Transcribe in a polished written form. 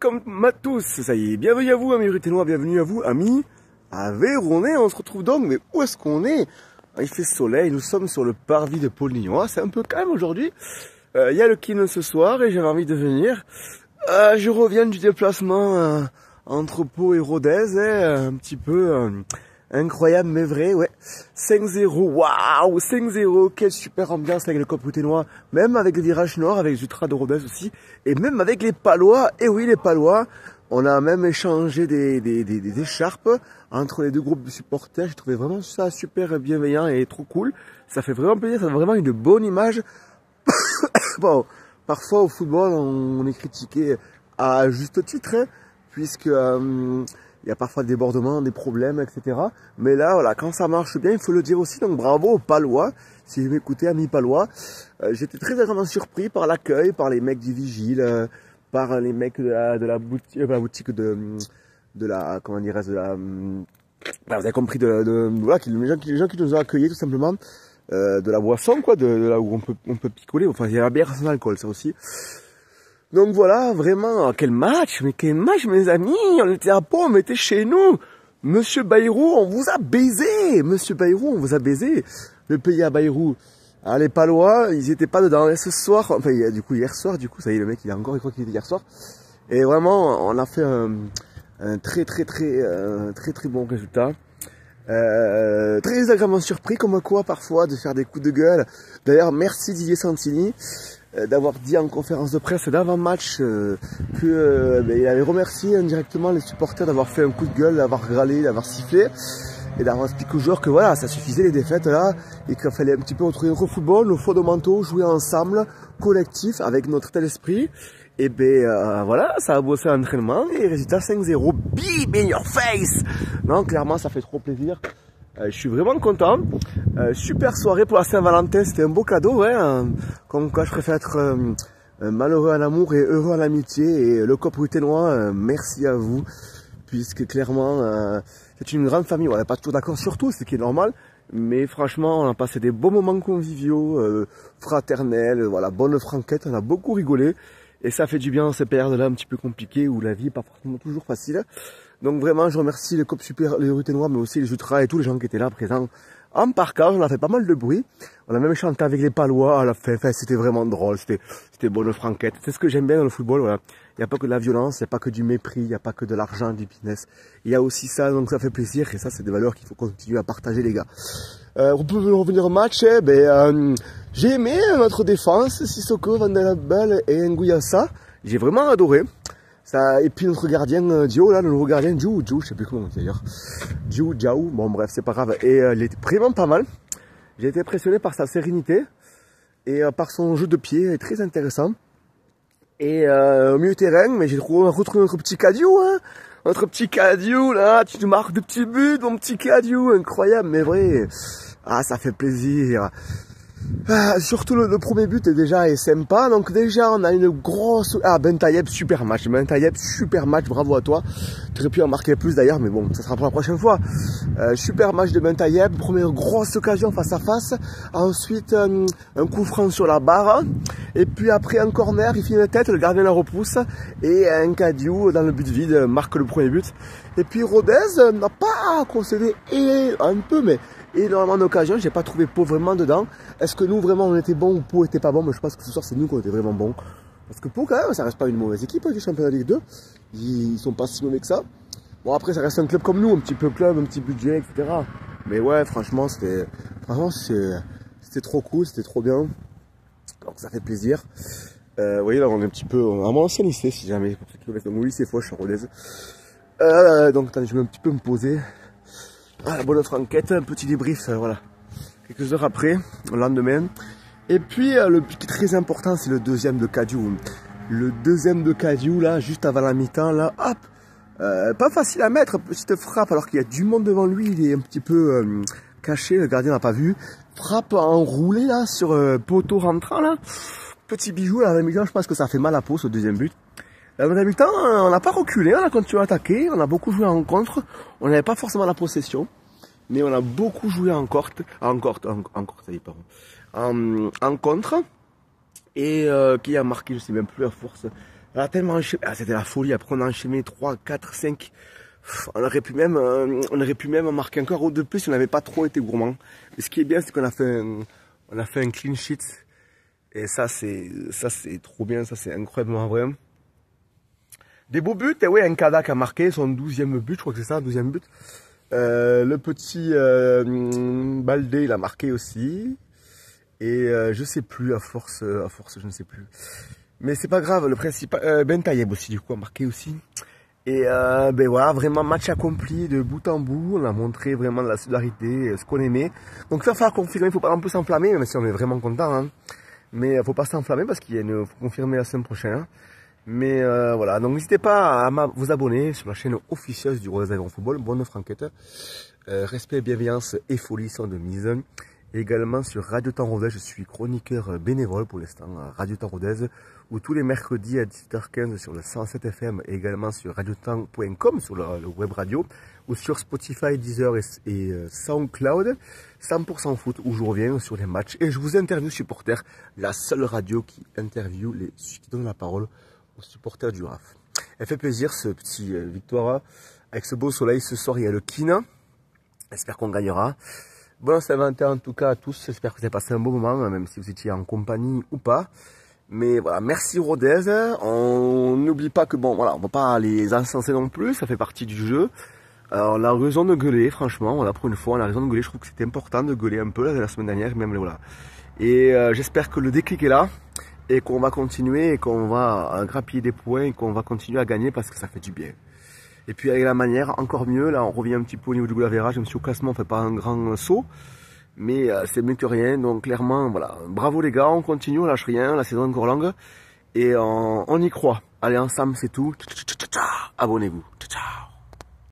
welcome à tous, ça y est, bienvenue à vous amis ruténois, bienvenue à vous amis Aveyronnais. On se retrouve donc, mais où est-ce qu'on est? Il fait soleil, nous sommes sur le parvis de Paullignois, c'est un peu calme aujourd'hui. Il y a le kin ce soir et j'avais envie de venir. Je reviens du déplacement entre Pau et Rodez, un petit peu incroyable mais vrai, ouais. 5-0, waouh, 5-0, quelle super ambiance avec le COP ruténois, même avec le virage nord, avec les ultras de Rodez aussi, et même avec les Palois, et oui les Palois, on a même échangé des écharpes entre les deux groupes de supporters. J'ai trouvé vraiment ça super bienveillant et trop cool, ça fait vraiment plaisir, ça fait vraiment une bonne image. Bon, parfois au football on est critiqué à juste titre, hein, puisque il y a parfois des débordements, des problèmes, etc. Mais là, voilà, quand ça marche bien, il faut le dire aussi. Donc bravo aux Palois, si vous m'écoutez, amis Palois. J'étais très agréablement surpris par l'accueil, par les mecs du vigile, par les mecs de la boutique de la, comment dirais-je, de la, vous avez compris, voilà, les gens qui nous ont accueillis tout simplement, de la boisson, quoi, de là où on peut picoler. Enfin, il y a la bière sans alcool, ça aussi. Donc voilà, vraiment, quel match, mes amis, on était à Pau, on était chez nous. Monsieur Bayrou, on vous a baisé, monsieur Bayrou, on vous a baisé. Le pays à Bayrou. Alors les Palois, ils étaient pas dedans. Et ce soir, enfin, du coup, hier soir, du coup, ça y est, le mec, il croit qu'il était hier soir. Et vraiment, on a fait un très bon résultat. Très agréablement surpris, comme quoi, parfois, de faire des coups de gueule. D'ailleurs, merci Didier Santini. D'avoir dit en conférence de presse d'avant-match il avait remercié indirectement les supporters d'avoir fait un coup de gueule, d'avoir râlé, d'avoir sifflé et d'avoir expliqué aux joueurs que voilà, ça suffisait les défaites là et qu'il fallait un petit peu retrouver notre football, nos fondamentaux, jouer ensemble, collectif, avec notre tel esprit. Et voilà, ça a bossé à l'entraînement et résultat 5-0, bim in your face. Non, clairement ça fait trop plaisir. Je suis vraiment content. Super soirée pour la Saint-Valentin, c'était un beau cadeau, ouais. Comme quoi je préfère être malheureux en amour et heureux en amitié. Et le COP ruténois, merci à vous, puisque clairement c'est une grande famille. On n'est pas toujours d'accord sur tout, ce qui est normal. Mais franchement, on a passé des beaux moments conviviaux, fraternels, voilà, bonne franquette, on a beaucoup rigolé. Et ça fait du bien dans ces périodes-là un petit peu compliquées où la vie n'est pas forcément toujours facile. Donc vraiment, je remercie les COP super, les ruténois, mais aussi les ultras et tous les gens qui étaient là présents en parcage. On a fait pas mal de bruit. On a même chanté avec les Palois à la fin. Enfin, c'était vraiment drôle. C'était bonne franquette. C'est ce que j'aime bien dans le football. Voilà. Il n'y a pas que de la violence, il n'y a pas que du mépris, il n'y a pas que de l'argent, du business. Il y a aussi ça, donc ça fait plaisir. Et ça, c'est des valeurs qu'il faut continuer à partager, les gars. Pour revenir au match, j'ai aimé notre défense, Sissoko, Van der Bel et Nguyasa. J'ai vraiment adoré. Ça, et puis notre gardien Dio, là, le nouveau gardien Jiu, je sais plus comment on dit d'ailleurs. Jiu, bon bref, c'est pas grave. Et il était vraiment pas mal. J'ai été impressionné par sa sérénité et par son jeu de pied, très intéressant. Et au milieu terrain, mais j'ai retrouvé notre petit Cadieux, hein. Notre petit Cadieux, là, tu nous marques de petits buts, mon petit Cadieux, incroyable, mais vrai. Ah, ça fait plaisir. Surtout le premier but est sympa. Donc déjà on a une grosse... Ah, Bentayeb, super match. Bravo à toi. Tu aurais pu en marquer plus d'ailleurs, mais bon, ça sera pour la prochaine fois. Super match de Bentayeb. Première grosse occasion face à face. Ensuite un coup franc sur la barre. Et puis après un corner, il finit la tête, le gardien la repousse. Et un Cadieux dans le but vide marque le premier but. Et puis Rodez n'a pas concédé un peu, mais énormément d'occasions. J'ai pas trouvé Pau vraiment dedans. Est-ce que nous vraiment on était bon ou Pau était pas bon? Mais je pense que ce soir c'est nous qu'on était vraiment bons. Parce que Pau quand même ça reste pas une mauvaise équipe du championnat Ligue 2. Ils sont pas si mauvais que ça. Bon après ça reste un club comme nous, un petit peu club, un petit budget, etc. Mais ouais franchement c'était trop cool, c'était trop bien. Donc ça fait plaisir. Vous voyez là on est un petit peu à mon ancien lycée si jamais. Pour ceux qui connaissent mon lycée Foch à Rodez. Donc attendez, je vais un petit peu me poser. Ah, la bonne franquette, un petit débrief, voilà. Quelques heures après, le lendemain. Et puis, le but très important, c'est le deuxième de Cadieux. Le deuxième de Cadieux, là, juste avant la mi-temps, là, hop. Pas facile à mettre, petite frappe, alors qu'il y a du monde devant lui, il est un petit peu caché, le gardien n'a pas vu. Frappe enroulée, là, sur poteau rentrant, là. Petit bijou, là, à la mi-temps, je pense que ça fait mal à Pau, ce deuxième but. La deuxième mi-temps, on n'a pas reculé, on a continué à attaquer, on a beaucoup joué en contre, on n'avait pas forcément la possession, mais on a beaucoup joué en contre, et qui a marqué, je sais même plus à force, On a tellement enchaîné, ah, c'était la folie, après on a enchaîné 3, 4, 5, on aurait pu même marquer encore ou deux plus si on n'avait pas trop été gourmand. Mais ce qui est bien, c'est qu'on a fait un clean sheet, et ça c'est trop bien, ça c'est incroyablement vrai. Des beaux buts, et oui, un Kadak a marqué son 12e but, je crois que c'est ça, 12e but. Le petit Baldé, il a marqué aussi. Et je sais plus, à force, je ne sais plus. Mais c'est pas grave, le principal, Ben Taïeb aussi, du coup, a marqué aussi. Et ben voilà, vraiment match accompli de bout en bout. On a montré vraiment de la solidarité, ce qu'on aimait. Donc ça va confirmer, il faut pas un peu s'enflammer, même si on est vraiment content. Hein. Mais faut pas s'enflammer parce qu'il y a une, faut confirmer la semaine prochaine. Hein. Mais voilà, donc n'hésitez pas à vous abonner sur la chaîne officieuse du Rodez Aviron Football, bonne franquette. Respect, bienveillance et folie sont de mise. Et également sur Radio Temps Rodez, je suis chroniqueur bénévole pour l'instant à Radio Temps Rodez, où tous les mercredis à 18h15 sur le 107 FM et également sur radiotemps.com sur le web radio, ou sur Spotify, Deezer et SoundCloud, 100% foot, où je reviens sur les matchs et je vous interviewe supporters, la seule radio qui interviewe qui donne la parole aux supporters du RAF. Elle fait plaisir ce petit victoire avec ce beau soleil. Ce soir il y a le Kina. J'espère qu'on gagnera. Bon Saint-Valentin en tout cas à tous. J'espère que vous avez passé un bon moment, même si vous étiez en compagnie ou pas. Mais voilà, merci Rodez. On n'oublie pas que bon voilà, on va pas les encenser non plus, ça fait partie du jeu. On a raison de gueuler, franchement, voilà, pour une fois, on a raison de gueuler. Je trouve que c'était important de gueuler un peu la semaine dernière, même voilà. Et j'espère que le déclic est là. Et qu'on va continuer et qu'on va grappiller des points et qu'on va continuer à gagner parce que ça fait du bien. Et puis avec la manière, encore mieux, là on revient un petit peu au niveau du goal average, même si au classement on fait pas un grand saut, mais c'est mieux que rien, donc clairement voilà, bravo les gars, on continue, on lâche rien, la saison est encore longue, et on y croit. Allez ensemble c'est tout, abonnez-vous.